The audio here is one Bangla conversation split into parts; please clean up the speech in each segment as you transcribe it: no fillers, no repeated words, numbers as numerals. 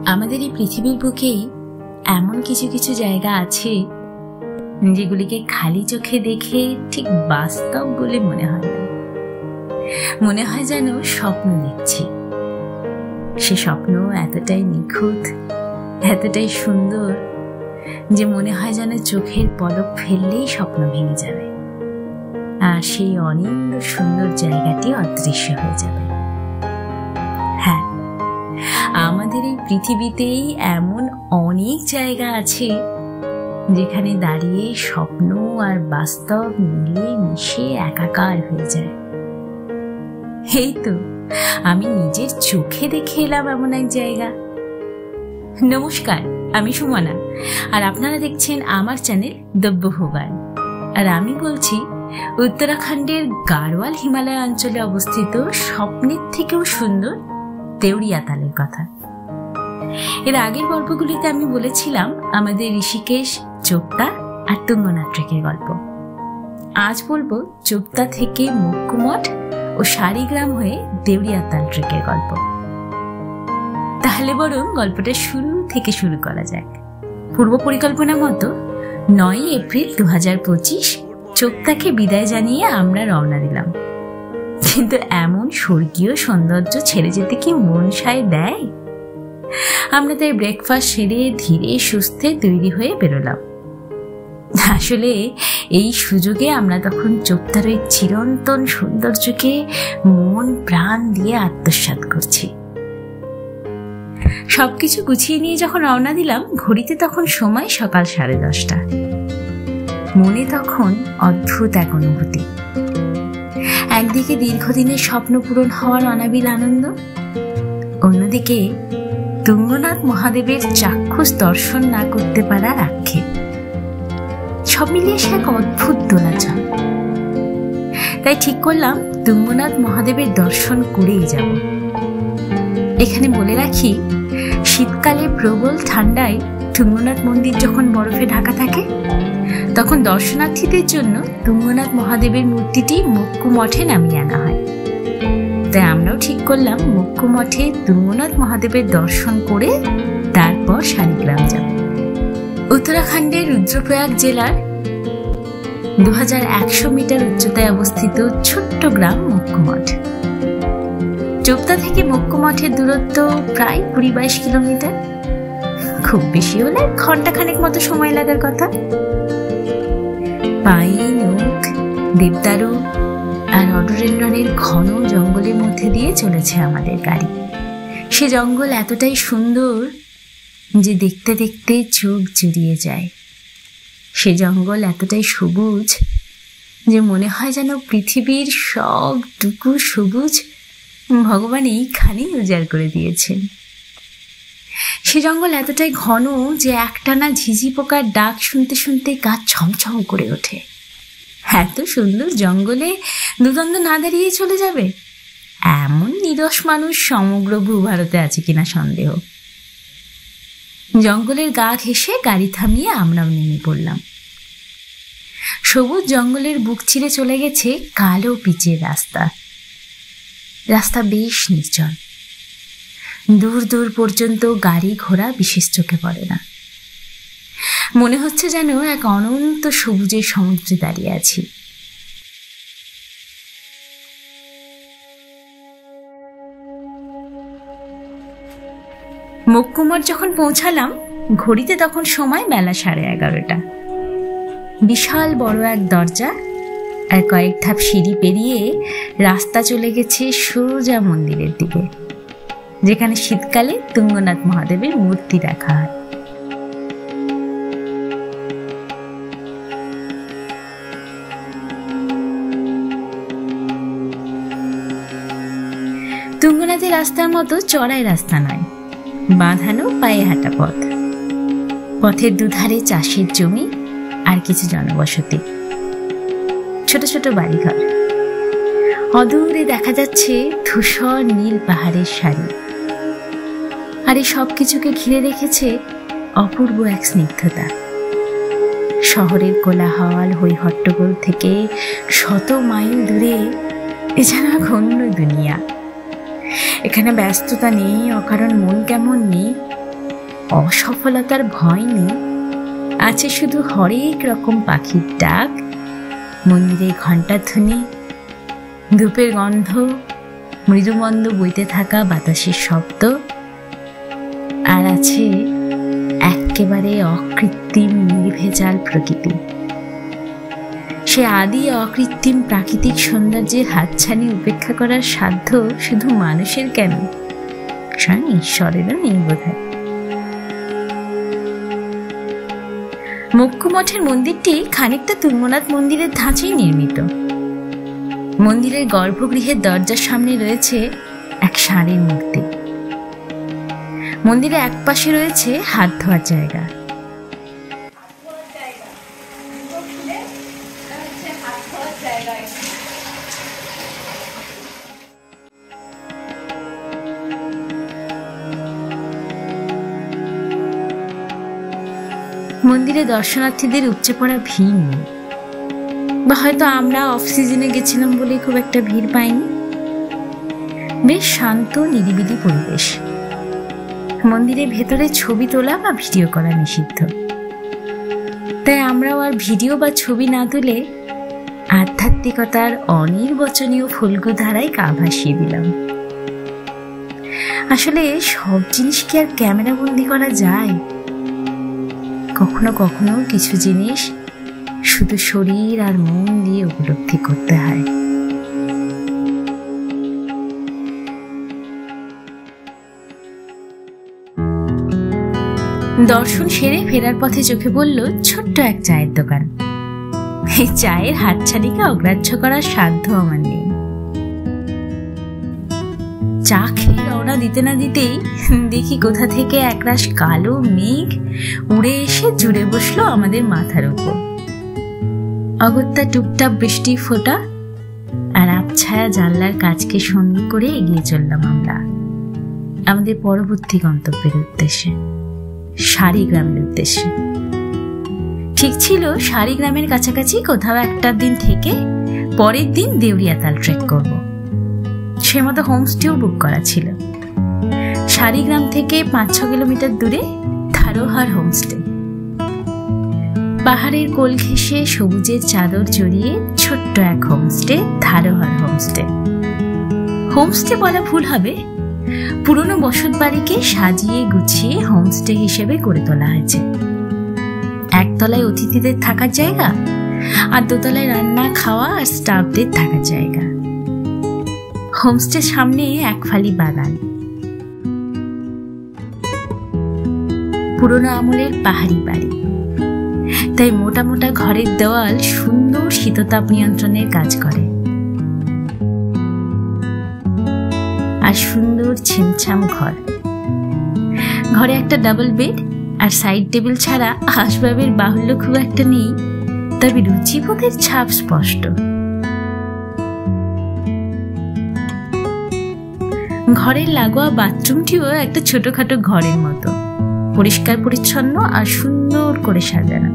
আমাদের এই পৃথিবীর বুকেই এমন কিছু কিছু জায়গা আছে যেগুলিকে খালি চোখে দেখে ঠিক বাস্তব বলে মনে হয় না। মনে হয় যেন স্বপ্ন দেখছি। সে স্বপ্ন এতটাই নিখুঁত, এতটাই সুন্দর যে মনে হয় যেন চোখের পলক ফেললেই স্বপ্ন ভেঙে যাবে আর সেই অনিন্দ সুন্দর জায়গাটি অদৃশ্য হয়ে যাবে। হ্যাঁ, আমাদের এই পৃথিবীতেই এমন অনেক জায়গা আছে যেখানে দাঁড়িয়ে স্বপ্ন আর বাস্তব মিলে মিশে একাকার হয়ে যায়। এই তো আমি নিজের চোখে দেখে এলাম এমন এক জায়গা। নমস্কার, আমি সুমনা আর আপনারা দেখছেন আমার চ্যানেল দব্যভোগান। আর আমি বলছি উত্তরাখণ্ডের গাড়োয়াল হিমালয় অঞ্চলে অবস্থিত স্বপ্নের থেকেও সুন্দর দেউড়িয়া তালের কথা। এর আগের গল্পগুলিতে আমি বলেছিলাম আমাদের ঋষিকেশ, চোপতা আর তুঙ্গনাথ ট্রেকের গল্প। আজ বলবো চোপতা থেকে মুক্কুমঠ ও শাড়িগ্রাম হয়ে দেউড়িয়া তাল ট্রেকের গল্প। তাহলে বরং গল্পটা শুরু থেকে শুরু করা যাক। পূর্ব পরিকল্পনা মতো 9 এপ্রিল 2025 চোপতাকে বিদায় জানিয়ে আমরা রওনা দিলাম। কিন্তু এমন স্বর্গীয় সৌন্দর্য ছেড়ে যেতে কি মন সায় দেয়? আমরা তাই ব্রেকফাস্ট সেরে ধীরে সুস্থে তৈরি হয়ে বেরোলাম। আসলে এই সুযোগে আমরা তখন চোপতার ওই চিরন্তন সৌন্দর্যকে মন প্রাণ দিয়ে আত্মসাৎ করছি। সবকিছু গুছিয়ে নিয়ে যখন রওনা দিলাম, ঘড়িতে তখন সময় সকাল 10:30। মনে তখন অদ্ভুত এক অনুভূতি। একদিকে দীর্ঘদিনের স্বপ্ন পূরণ হওয়ার অনাবিল আনন্দ, অন্যদিকে তুঙ্গনাথ মহাদেবের চাক্ষুষ দর্শন না করতে পারার আক্ষেপ। সব মিলিয়ে সে এক অদ্ভুত দোলাচল। তাই ঠিক করলাম তুঙ্গনাথ মহাদেবের দর্শন করেই যাব। এখানে বলে রাখি, শীতকালে প্রবল ঠান্ডায় তুঙ্গনাথ মন্দির যখন বরফে ঢাকা থাকে, তখন দর্শনার্থীদের জন্য তুঙ্গনাথ মহাদেবের মূর্তিটি মুক্কুমঠে নামিয়ে আনা হয়। তাই আমরাও ঠিক করলাম মুক্কুমঠে তুঙ্গনাথ মহাদেবের দর্শন করে তারপর শাড়িগ্রাম যাব। উত্তরাখণ্ডের রুদ্রপ্রয়াগ জেলার 2100 মিটার উচ্চতায় অবস্থিত ছোট্ট গ্রাম মুক্কুমঠ। চোপতা থেকে মুক্কুমঠের দূরত্ব প্রায় 20-22 কিলোমিটার। খুব বেশি হলে ঘন্টাখানেক মতো সময় লাগার কথা। পাইন, ওক, দেবদারু আর রডোডেনড্রনের ঘন জঙ্গলের মধ্যে দিয়ে চলেছে আমাদের গাড়ি। সে জঙ্গল এতটাই সুন্দর যে দেখতে দেখতে চোখ জুড়িয়ে যায়। সে জঙ্গল এতটাই সবুজ যে মনে হয় যেন পৃথিবীর সবটুকু সবুজ ভগবান এইখানেই উজাড় করে দিয়েছেন। সে জঙ্গল এতটাই ঘন যে একটানা ঝিঝি পোকার ডাক শুনতে শুনতে গা ছমছম করে ওঠে। এত সুন্দর জঙ্গলে দুদণ্ড না দাঁড়িয়ে চলে যাবে এমন নিরস মানুষ সমগ্র ভূভারতে আছে কিনা সন্দেহ। জঙ্গলের গা ঘেঁষে গাড়ি থামিয়ে আমরাও নেমে পড়লাম। সবুজ জঙ্গলের বুক চিরে চলে গেছে কালো পিচের রাস্তা। রাস্তা বেশ নির্জন। দূর দূর পর্যন্ত গাড়ি ঘোড়া বিশেষ চোখে পড়ে না। মনে হচ্ছে যেন এক অনন্ত সবুজের সমুদ্রে দাঁড়িয়ে আছি। মুক্কুমঠ যখন পৌঁছালাম, ঘড়িতে তখন সময় বেলা 11:30। বিশাল বড় এক দরজা আর কয়েক ধাপ সিঁড়ি পেরিয়ে রাস্তা চলে গেছে সোজা মন্দিরের দিকে, যেখানে শীতকালে তুঙ্গনাথ মহাদেবের মূর্তি রাখা হয়। তুঙ্গনাথের রাস্তার মতো চড়াই রাস্তা নয়, বাঁধানো পায়ে হাঁটা পথ। পথের দুধারে চাষের জমি আর কিছু জনবসতি, ছোট ছোট বাড়িঘর। অদূরে দেখা যাচ্ছে ধূসর নীল পাহাড়ের সারি। আর এই সব কিছুকে ঘিরে রেখেছে অপূর্ব এক স্নিগ্ধতা। শহরের কোলাহল হই হট্টগোল থেকে শত মাইল দূরে এ যেন এক অন্য দুনিয়া। এখানে ব্যস্ততা নেই, অকারণ মন কেমন নেই, অসফলতার ভয় নেই, আছে শুধু হরেক রকম পাখির ডাক, মন্দিরে ঘণ্টার ধ্বনি, ধূপের গন্ধ, মৃদুমন্দ বইতে থাকা বাতাসের শব্দ, আর আছে একেবারে অকৃত্রিম নির্ভেজাল প্রকৃতি। সে আদি অকৃত্রিম প্রাকৃতিক সৌন্দর্যের হাতছানি উপেক্ষা করার সাধ্য শুধু মানুষের কেন, স্বয়ং ঈশ্বরেরও নেই বোধহয়। মক্কু মঠের মন্দিরটি খানিকটা তুঙ্গনাথ মন্দিরের ধাঁচেই নির্মিত। মন্দিরের গর্ভগৃহের দরজার সামনে রয়েছে এক ষাঁড়ের মূর্তি। মন্দিরের এক পাশে রয়েছে হাত ধোয়ার জায়গা। মন্দিরে দর্শনার্থীদের উপচে পড়া ভিড় নেই, বা হয়তো আমরা অফ সিজনে গেছিলাম বলে খুব একটা ভিড় পাইনি। বেশ শান্ত নিরিবিলি পরিবেশ। মন্দিরের ভেতরে ছবি তোলা বা ভিডিও করা নিষিদ্ধ, তাই আমরাও আর ভিডিও বা ছবি না তুলে আধ্যাত্মিকতার অনির্বচনীয় ফল্গু ধারায় গা ভাসিয়ে দিলাম। আসলে সব জিনিস কি আর ক্যামেরা বন্দি করা যায়? কখনো কখনো কিছু জিনিস শুধু শরীর আর মন দিয়ে উপলব্ধি করতে হয়। দর্শন সেরে ফেরার পথে চোখে পড়ল ছোট্ট এক চায়ের দোকান। এই চায়ের হাতছানিকে অগ্রাহ্য করার সাধ্য আমার নেই। চা খেয়ে রওনা দিতে না দিতেই দেখি কোথা থেকে একরাশ কালো মেঘ উড়ে এসে জুড়ে বসলো আমাদের মাথার উপর। অগত্যা টুপটাপ বৃষ্টি ফোঁটা আর আবছায়া জানলার কাজকে সঙ্গী করে এগিয়ে চললাম আমরা আমাদের পরবর্তী গন্তব্যের উদ্দেশ্যে, শাড়িগ্রামের উদ্দেশ্যে। ঠিক ছিল শাড়িগ্রামের কাছাকাছি কোথাও একটা দিন থেকে পরের দিন দেউরিয়াতাল ট্রেক করব। সে মতো হোমস্টেও বুক করা ছিল। শাড়িগ্রাম থেকে 5-6 কিলোমিটার দূরে ধারোহার হোমস্টে। পাহাড়ের কোল ঘেঁষে সবুজের চাদর জড়িয়ে ছোট্ট এক হোমস্টে, ধারোহার হোমস্টে। হোমস্টে বলা ভুল হবে, পুরনো বসত বাড়িকে সাজিয়ে গুছিয়ে হোমস্টে হিসেবে গড়ে তোলা হয়েছে। একতলায় অতিথিদের থাকার জায়গা, আর দোতলায় রান্না খাওয়া আর স্টাফদের থাকার জায়গা। হোমস্টের সামনে এক ফালি বাগান। পুরনো আমলের পাহাড়ি বাড়ি, তাই মোটা মোটা ঘরের দেওয়াল সুন্দর শীততাপ নিয়ন্ত্রণের কাজ করে। আর সুন্দর ছিমছাম ঘর। ঘরে একটা ডাবল বেড আর সাইড টেবিল ছাড়া আসবাবের বাহুল্য খুব একটা নেই, তবে রুচিবোধের ছাপ স্পষ্ট। ঘরের লাগোয়া বাথরুমটিও একটা ছোটখাটো ঘরের মতো, পরিষ্কার পরিচ্ছন্ন আর সুন্দর করে সাজানো।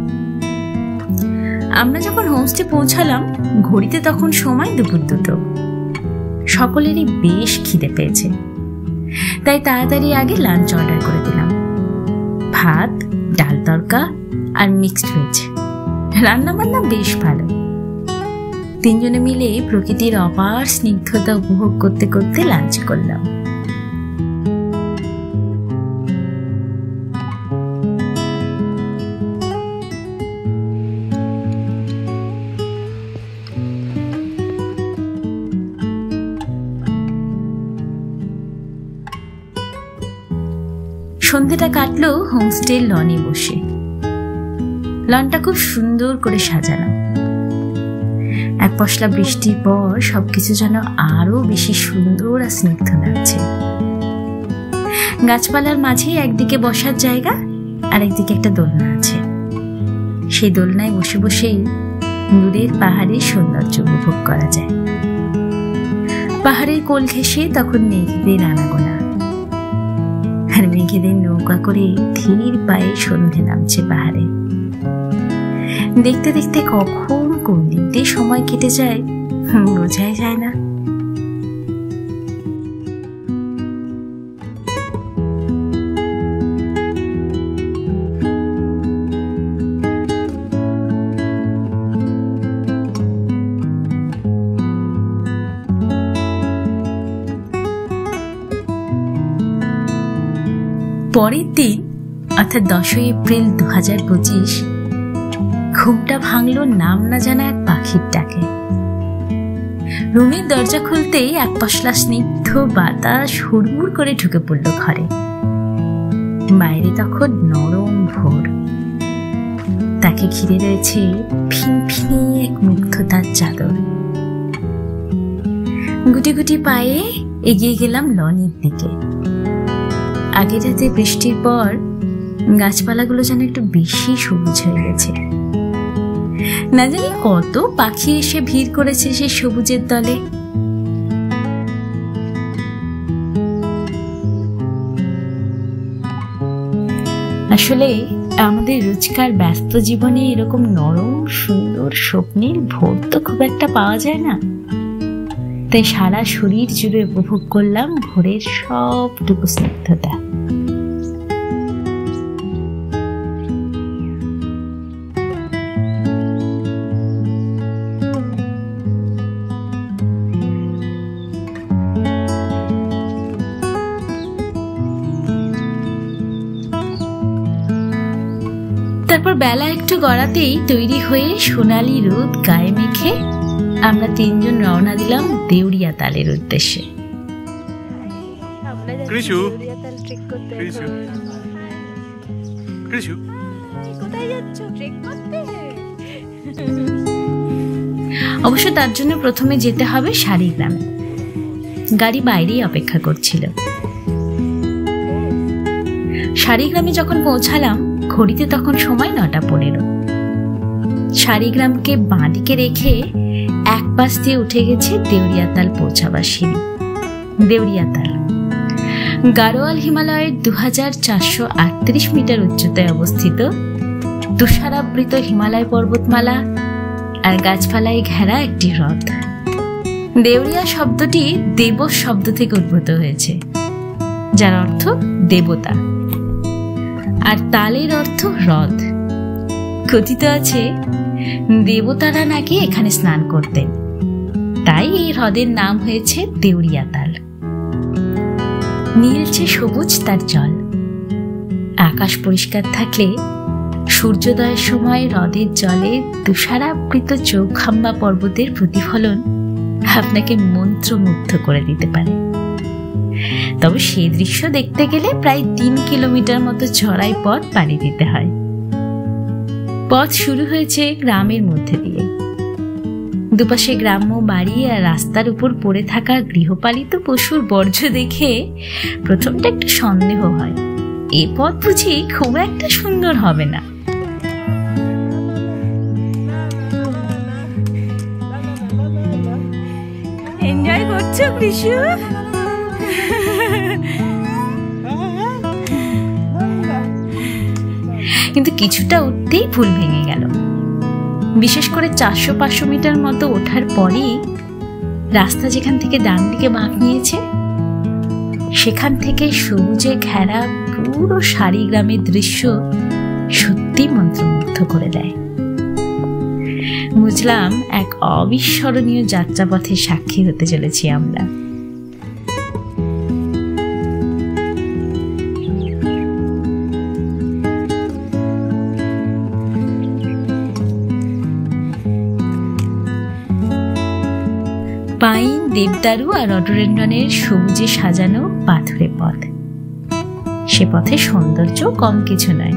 আমরা যখন হোমস্টে পৌঁছালাম ঘড়িতে তখন সময় দুপুর 2। সকলেরই বেশ খিদে পেয়েছে, তাই তাড়াতাড়ি আগে লাঞ্চ অর্ডার করে দিলাম। ভাত, ডাল তড়কা আর মিক্সড ভেজ। রান্না বান্না বেশ ভালো। 3 জনে মিলে প্রকৃতির অপার স্নিগ্ধতা উপভোগ করতে করতে লাঞ্চ করলাম। সন্ধ্যেটা কাটলো হোমস্টের লনে বসে। লনটা খুব সুন্দর করে সাজানো। এক পশলা বৃষ্টির পর সবকিছু যেন আরো বেশি সুন্দর আর স্নিগ্ধ লাগছে। গাছপালার মাঝে একদিকে বসার জায়গা আর একদিকে একটা দোলনা আছে। সেই দোলনায় বসে বসেই দূরের পাহাড়ের সৌন্দর্য উপভোগ করা যায়। পাহাড়ের কোল ঘেঁষে তখন মেঘেদের আনাগোনা, আর মেঘেদের নৌকা করে ধীর পায়ে সন্ধে নামছে পাহাড়ে। দেখতে দেখতে কখন কোন দিক দিয়ে সময় কেটে যায় বোঝাই যায় না। পরের দিন অর্থাৎ 10 এপ্রিল 2025 ঘুমটা ভাঙল নাম না জানা এক পাখির ডাকে। রুমের দরজা খুলতেই এক পশলা স্নিগ্ধ বাতাস হুড়মুড় করে ঢুকে পড়ল ঘরে। বাইরে তখন নরম ভোর, তাকে ঘিরে রয়েছে ফিনফিনে এক মুগ্ধতার চাদর। গুটি গুটি পায়ে এগিয়ে গেলাম লনের দিকে। আগের রাতে বৃষ্টির পর গাছপালাগুলো যেন একটু বেশি সবুজ হয়ে গেছে। না জানি কত পাখি এসে ভিড় করেছে সেই সবুজের দলে। আসলে আমাদের রোজকার ব্যস্ত জীবনে এরকম নরম সুন্দর স্বপ্নের ভোর তো খুব একটা পাওয়া যায় না। তাই সারা শরীর জুড়ে উপভোগ করলাম ভোরের সবটুকু স্নিগ্ধতা। তারপর বেলা একটু গড়াতেই তৈরি হয়ে সোনালি রোদ গায়ে মেখে আমরা 3 জন রওনা দিলাম দেউরিয়া তালের উদ্দেশ্যে। অবশ্য তার জন্য প্রথমে যেতে হবে শাড়িগ্রামে। গাড়ি বাইরেই অপেক্ষা করছিল। শাড়িগ্রামে যখন পৌঁছালাম ঘড়িতে তখন সময় 9:15। শাড়িগ্রামকে বাঁদিকে রেখে এক পাশ দিয়ে উঠে গেছে দেউরিয়াতাল পৌঁছাবার সিঁড়ি। দেউরিয়াতাল গাড়োয়াল হিমালয়ের 2438 মিটার উচ্চতায় অবস্থিত তুষারাবৃত হিমালয় পর্বতমালা আর গাছপালায় ঘেরা একটি হ্রদ। দেউরিয়া শব্দটি দেবস শব্দ থেকে উদ্ভূত হয়েছে, যার অর্থ দেবতা, আর তালের অর্থ হ্রদ। কথিত আছে দেবতারা নাকি এখানে স্নান করতেন, তাই এই হ্রদের নাম হয়েছে দেউরিয়াতাল। নীলচে সবুজ তার জল। আকাশ পরিষ্কার থাকলে সূর্যোদয়ের সময় হ্রদের জলে তুষারাবৃত চৌখাম্বা পর্বতের প্রতিফলন আপনাকে মন্ত্রমুগ্ধ করে দিতে পারে। তবে সেই দৃশ্য দেখতে গেলে প্রায় 3 কিলোমিটার মতো চড়াই পথ পাড়ি দিতে হয়। পথ শুরু হয়েছে গ্রামের মধ্যে দিয়ে। দুপাশে গ্রাম্য বাড়ি আর রাস্তার উপর পড়ে থাকা গৃহপালিত পশুর বর্জ্য দেখে প্রথমটা একটু সন্দেহ হয়, এ পথ বুঝি খুব একটা সুন্দর হবে না। এনজয় করছো কৃষু? কিন্তু কিছুটা উঠতেই ভুল ভেঙে গেল। বিশেষ করে 400-500 মিটার মতো ওঠার পরেই রাস্তা যেখান থেকে ডান দিকে বাঁক নিয়েছে, সেখান থেকে সবুজে ঘেরা পুরো শাড়িগ্রামের দৃশ্য সত্যি মন্ত্রমুগ্ধ করে দেয়। বুঝলাম এক অবিস্মরণীয় যাত্রাপথের সাক্ষী হতে চলেছি আমরা। পাইন, দেবদারু আর রডোডেন্ড্রনের সবুজে সাজানো পাথুরে পথ। সে পথে সৌন্দর্য কম কিছু নয়।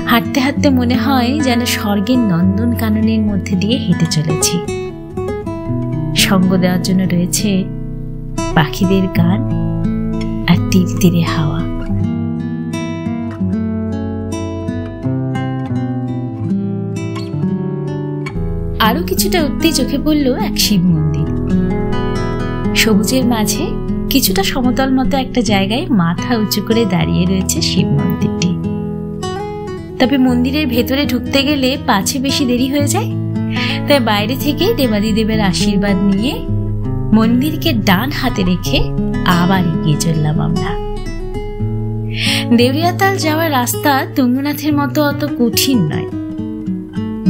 হাঁটতে হাঁটতে মনে হয় যেন স্বর্গের নন্দন কাননের মধ্যে দিয়ে হেঁটে চলেছি। সঙ্গ দেওয়ার জন্য রয়েছে পাখিদের গান আর তীর তীরে হাওয়া। আরো কিছুটা উঠতেই চোখে পড়ল এক শিব মন্দির। সবুজের মাঝে কিছুটা সমতল মতো একটা জায়গায় মাথা উঁচু করে দাঁড়িয়ে রয়েছে শিব মন্দিরটি। তবে মন্দিরের ভেতরে ঢুকতে গেলে পাছে বেশি দেরি হয়ে যায়, তাই বাইরে থেকে দেবাদিদেবের আশীর্বাদ নিয়ে মন্দিরকে ডান হাতে রেখে আবার এগিয়ে চললাম আমরা। দেউরিয়াতাল যাওয়ার রাস্তা তুঙ্গনাথের মতো অত কঠিন নয়।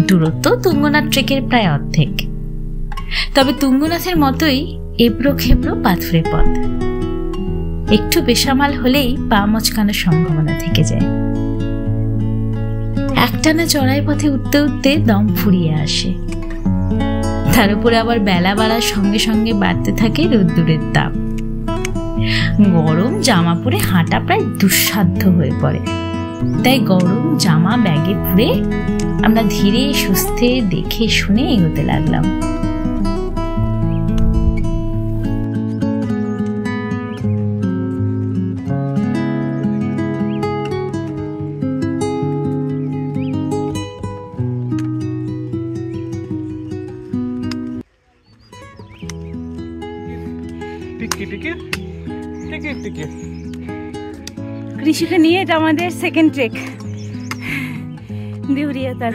দূরত্ব তুঙ্গনাথ ট্রেকের প্রায় অর্ধেক। তবে তুঙ্গনাথের মতোই এবড়ো খেবড়ো পাথুরে পথ। একটু বেসামাল হলেই পা মচকানোর সম্ভাবনা থেকে যায়। একটানা চড়াই পথে উঠতে উঠতে দম ফুরিয়ে আসে। তার উপরে আবার বেলা বাড়ার সঙ্গে সঙ্গে বাড়তে থাকে রোদ্দুরের তাপ। গরম জামা পরে হাঁটা প্রায় দুঃসাধ্য হয়ে পড়ে। তাই গরম জামা ব্যাগে পুরে আমরা ধীরে সুস্থে দেখে শুনে এগোতে লাগলাম। কৃষিকে নিয়ে এটা আমাদের সেকেন্ড ট্রেক। দেউরিয়া তার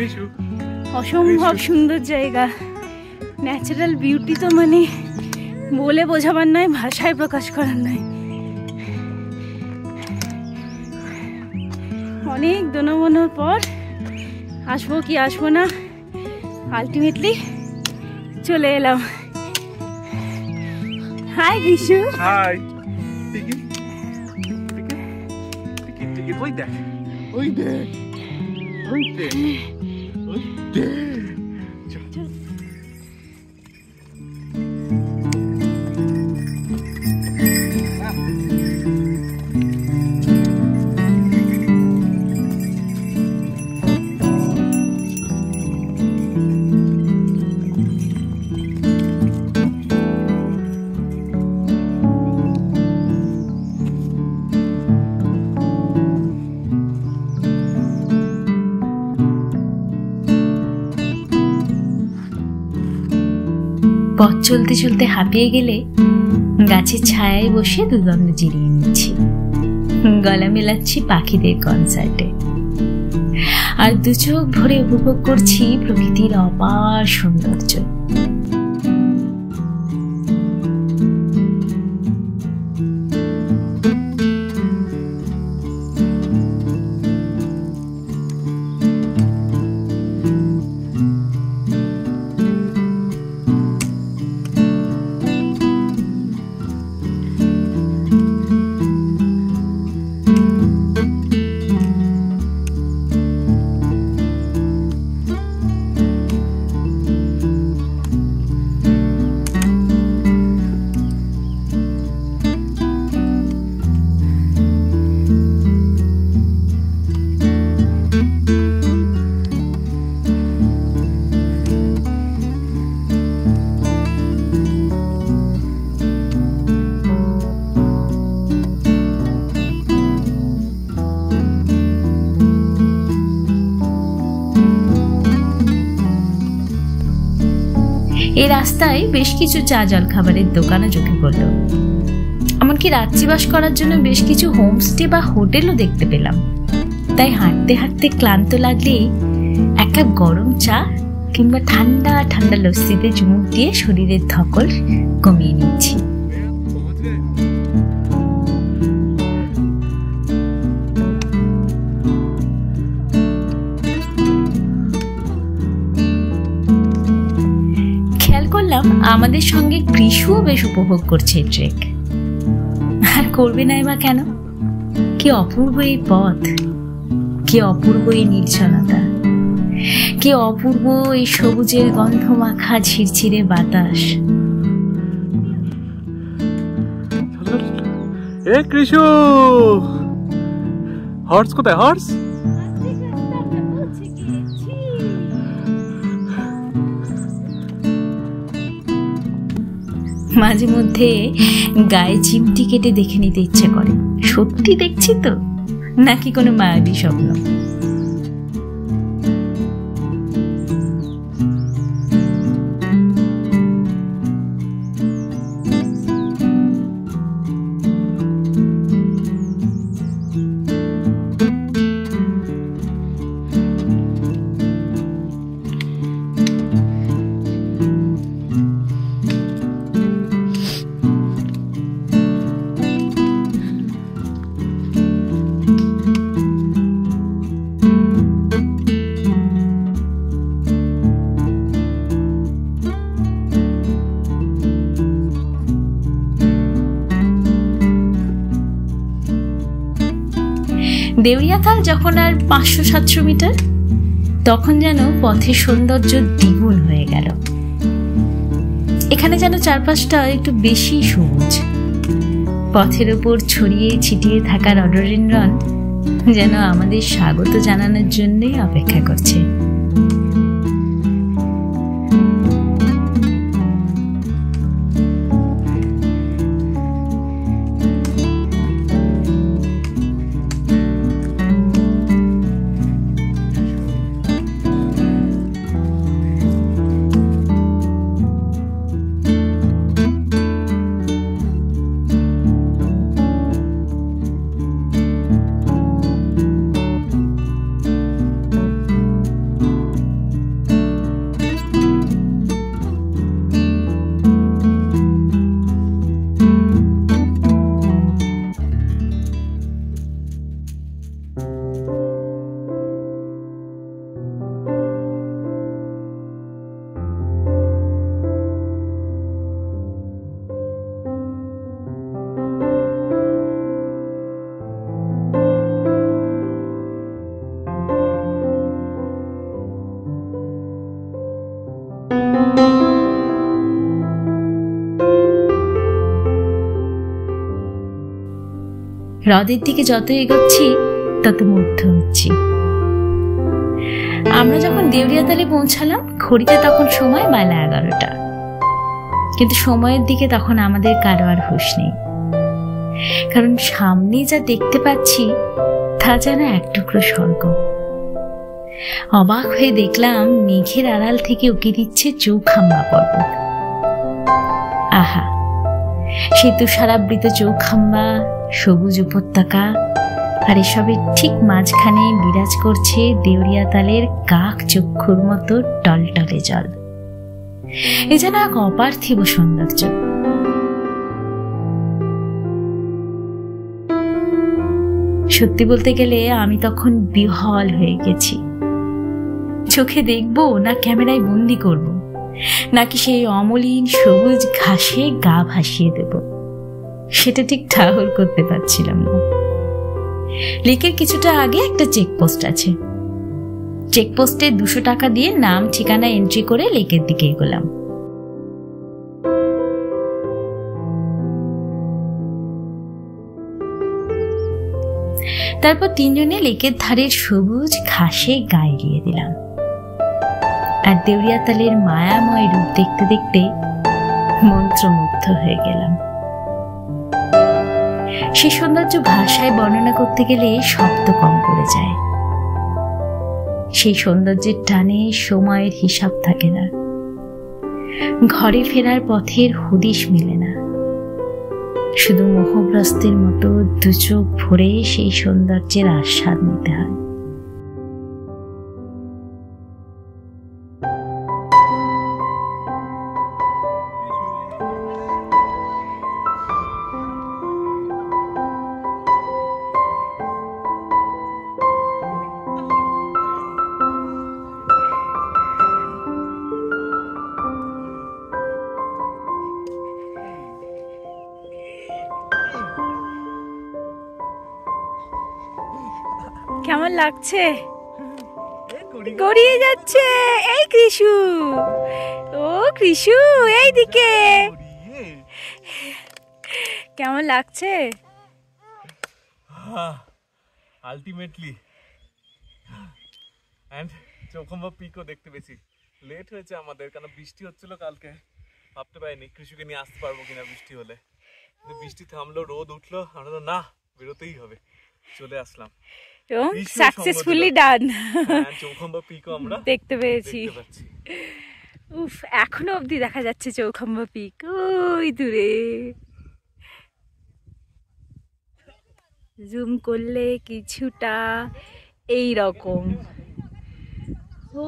অসম্ভব সুন্দর জায়গা, ন্যাচারাল বিউটি তো মানে বলে বোঝাবার নয়, ভাষায় প্রকাশ করার নয়। অনেক দোনমনোর পর আসবো কি আসবো না আলটিমেটলি চলে এলাম। হাই কৃষু। হাই। ওই দেখ, ওই দেখ, ওই দেখ, ওই দেখ। পথ চলতে চলতে হাঁপিয়ে গেলে গাছের ছায়ায় বসে দুদণ্ড জিরিয়ে নিচ্ছি, গলা মেলাচ্ছি পাখিদের কনসার্টে, আর দু চোখ ভরে উপভোগ করছি প্রকৃতির অপার সৌন্দর্য। এই রাস্তায় বেশ কিছু চা জল খাবারের দোকানও চোখে পড়ল। এমনকি রাত্রিবাস করার জন্য বেশ কিছু হোমস্টে বা হোটেলও দেখতে পেলাম। তাই হাঁটতে হাঁটতে ক্লান্ত লাগলে এক কাপ গরম চা কিংবা ঠান্ডা ঠান্ডা লস্যিতে চুমুক দিয়ে শরীরের ধকল কমিয়ে নিচ্ছি। আমাদের সঙ্গে কৃষুও বেশ উপভোগ করছে ট্রেক, আর করবে নাই বা কেন? কি অপূর্ব এই পথ, কি অপূর্ব এই নির্জনতা, কি অপূর্ব এই সবুজের গন্ধ মাখা ঝিরঝিরে বাতাস। এ কৃষু, হর্স কোথায়? হর্স মাঝে মধ্যে গায়ে চিমটি কেটে দেখে নিতে ইচ্ছে করে, সত্যি দেখছি তো নাকি কোনো মায়াবী স্বপ্ন। দেউরিয়াতাল যখন আর 500-700 মিটার, তখন যেন পথের সৌন্দর্য দ্বিগুণ হয়ে গেল। এখানে যেন চারপাশটা একটু বেশি সবুজ। পথের উপর ছড়িয়ে ছিটিয়ে থাকা রডোডেনড্রন যেন আমাদের স্বাগত জানানোর জন্যই অপেক্ষা করছে। হ্রদের দিকে যত এগোচ্ছি তত মুগ্ধ হচ্ছি। আমরা যখন দেউরিয়াতালে পৌঁছালাম ঘড়িতে তখন সময় বেলা 11টা, কিন্তু সময়ের দিকে তখন আমাদের কারো আর হুঁশ নেই, কারণ সামনে যা দেখতে পাচ্ছি তা যেন এক টুকরো স্বর্গ। অবাক হয়ে দেখলাম মেঘের আড়াল থেকে উকি দিচ্ছে চৌখাম্বা পর্বত। আহা, সেই তুষারাবৃত চৌখাম্বা, সবুজ উপত্যকা, আর এসবের ঠিক মাঝখানে বিরাজ করছে দেউরিয়াতালের কাক চক্ষুর মতো টলটলে জল। এ যেন এক অপার্থিব সৌন্দর্য। সত্যি বলতে গেলে আমি তখন বিহ্বল হয়ে গেছি। চোখে দেখবো না ক্যামেরায় বন্দি করব, নাকি সেই অমলিন সবুজ ঘাসে গা ভাসিয়ে দেব, সেটা ঠিক ঠাহর করতে পারছিলাম না। লেকের কিছুটা আগে একটা চেকপোস্ট আছে। চেকপোস্টে 200 টাকা দিয়ে নাম ঠিকানা এন্ট্রি করে লেকের দিকে এগোলাম। তারপর 3 জনে লেকের ধারের সবুজ ঘাসে গায়ে দিয়ে দিলাম, আর দেউরিয়াতালের মায়াময় রূপ দেখতে দেখতে মন্ত্রমুগ্ধ হয়ে গেলাম। সেই সৌন্দর্য ভাষায় বর্ণনা করতে গেলে শব্দ কম পড়ে যায়। সেই সৌন্দর্যের টানে সময়ের হিসাব থাকে না, ঘরে ফেরার পথের হদিশ মেলে না। শুধু মোহগ্রস্তের মতো দু চোখ ভরে সেই সৌন্দর্যের আস্বাদ নিতে হয়। কেমন লাগছে? গড়িয়ে যাচ্ছে। এই কৃষু, ও কৃষু, এইদিকে। কেমন লাগছে? আলটিমেটলি এন্ড চৌখাম্বা পিকও দেখতে পেয়েছি। লেট হয়েছে আমাদের, কারণ বৃষ্টি হচ্ছিল কালকে। ভাবতে পারিনি কৃষিকে নিয়ে আসতে পারবো কিনা বৃষ্টি হলে, কিন্তু বৃষ্টি থামলো, রোদ উঠলো, আমরা তো না বেরোতেই হবে, চলে আসলাম। সাকসেসফুলি ডান। চৌখাম্বা পিকও আমরা দেখতে পেয়েছি। উফ, এখনো অবধি দেখা যাচ্ছে চৌখাম্বা পিক ওই দূরে। জুম করলে কিছুটা এই রকম। ও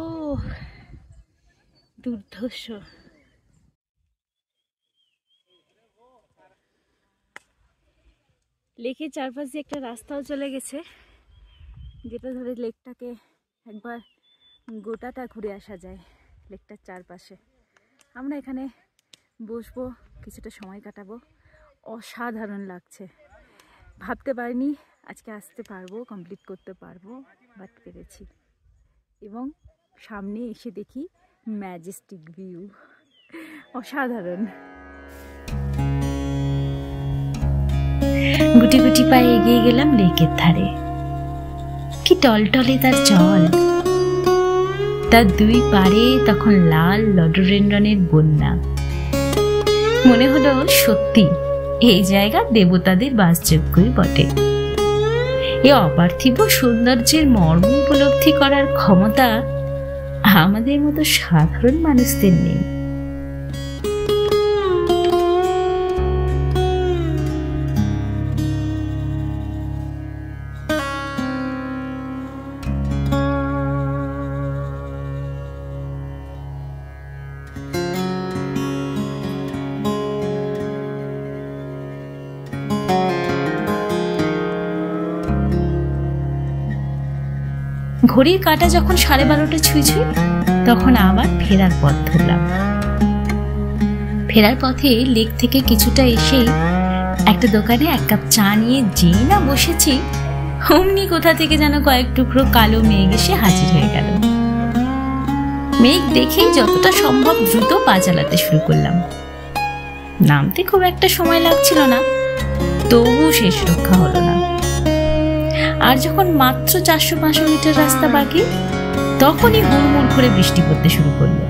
দুর্ধর্ষ। লেকের চারপাশ দিয়ে একটা রাস্তাও চলে গেছে, যেটা ধরে লেকটাকে একবার গোটাটা ঘুরে আসা যায়। লেকটার চারপাশে আমরা এখানে বসবো, কিছুটা সময় কাটাবো। অসাধারণ লাগছে, ভাবতে পারিনি আজকে আসতে পারবো, কমপ্লিট করতে পারবো, বাট পেরেছি। এবং সামনে এসে দেখি ম্যাজেস্টিক ভিউ, অসাধারণ। গুটি গুটি পায়ে এগিয়ে গেলাম লেকের ধারে। কি টলটলে তার জল, তার দুই পাড়ে তখন লাল রডোডেনড্রনের বন্যা। মনে হলো সত্যি এই জায়গা দেবতাদের বাসযোগ্যই বটে। এ অপার্থিব সৌন্দর্যের মর্ম উপলব্ধি করার ক্ষমতা আমাদের মতো সাধারণ মানুষদের নেই। ঘড়ির কাঁটা যখন 12:30 ছুঁই তখন আবার ফেরার পথ ধরলাম। ফেরার পথে লেক থেকে কিছুটা এসেই একটা দোকানে 1 কাপ চা নিয়ে যেই না বসেছি, অমনি কোথা থেকে যেন কয়েক টুকরো কালো মেঘ এসে হাজির হয়ে গেল। মেঘ দেখেই যতটা সম্ভব দ্রুত পা চালাতে শুরু করলাম। নামতে খুব একটা সময় লাগছিল না, তবু শেষ রক্ষা হলো না। আর যখন মাত্র 400-500 মিটার রাস্তা বাকি, তখনই হুড়মুড় করে বৃষ্টি পড়তে শুরু করলো।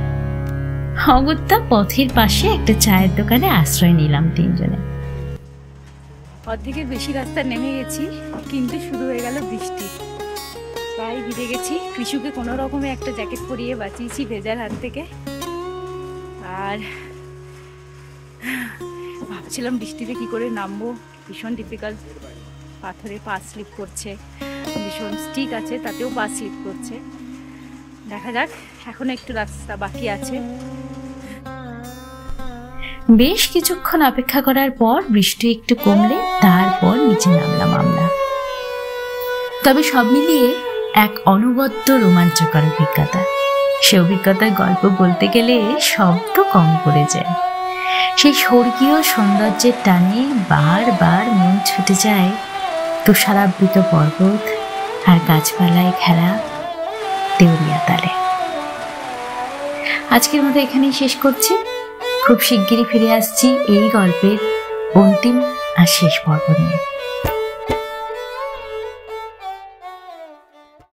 অগত্যা পথের পাশে একটা চায়ের দোকানে আশ্রয় নিলাম 3 জনে। অর্ধেকের বেশি রাস্তা নেমে গেছি, কিন্তু শুরু হয়ে গেল বৃষ্টি। প্রায় ভিজে গেছি। কৃষুকে কোনো রকমে একটা জ্যাকেট পরিয়ে বাঁচিয়েছি ভেজার হাত থেকে। আর ভাবছিলাম বৃষ্টিতে কি করে নামবো, ভীষণ ডিফিকাল্ট। পাথরে পা স্লিপ করছে, ভীষণ স্টিক আছে, তাতেও পা স্লিপ করছে। দেখা যাক, এখনো একটু রাস্তা বাকি আছে। বেশ কিছুক্ষণ অপেক্ষা করার পর বৃষ্টি একটু কমলে তারপর নিচে নামলাম আমরা। তবে সব মিলিয়ে এক অনবদ্য রোমাঞ্চকর অভিজ্ঞতা। সে অভিজ্ঞতার গল্প বলতে গেলে শব্দ কম পড়ে যায়। সেই স্বর্গীয় সৌন্দর্যের টানে বারবার মন ছুটে যায় তুষারাবৃত পর্বত আর গাছপালায় ঘেরা দেউরিয়া তালে। আজকের মতো এখানেই শেষ করছি। খুব শিগগিরই ফিরে আসছি এই গল্পের অন্তিম আর শেষ পর্ব নিয়ে।